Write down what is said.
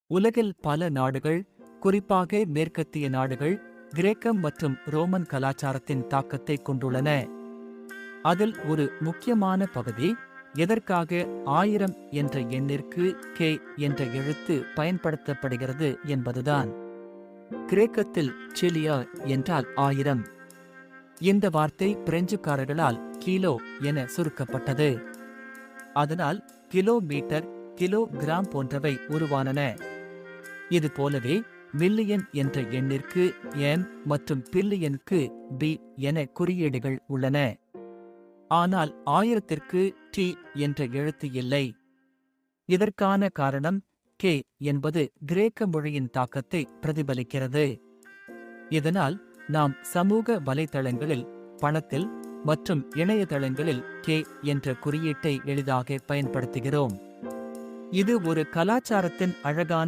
உலகில் பல நாடுகள், குறிப்பாக மேற்கத்திய நாடுகள், கிரேக்கம் மற்றும் ரோமன் கலாச்சாரத்தின் தாக்கத்தை கொண்டுள்ளன. அதில் ஒரு முக்கியமான பகுதி, எதற்காக 1000 என்ற எண்ணிற்கு கே என்ற எழுத்து பயன்படுத்தப்படுகிறது என்பதுதான். கிரேக்கத்தில் சிலியா என்றால் 1000. இந்த வார்த்தை பிரெஞ்சுக்காரர்களால் கிலோ என சுருக்கப்பட்டது. அதனால் கிலோமீட்டர், கிலோகிராம் போன்றவை உருவானன. இது போலவே மில்லியன் என்ற எண்ணிற்கு எம் மற்றும் பில்லியனுக்கு பி என குறியீடுகள் உள்ளன. ஆனால் 1000ற்கு டி என்ற எழுத்து இல்லை. இதற்கான காரணம் கே என்பது கிரேக்க மொழியின் தாக்கத்தை பிரதிபலிக்கிறது. இதனால் நாம் சமூக வலைதளங்களில், பணத்தில் மற்றும் இணையதளங்களில் கே என்ற குறியீட்டை எளிதாக பயன்படுத்துகிறோம். இது ஒரு கலாச்சாரத்தின் அழகான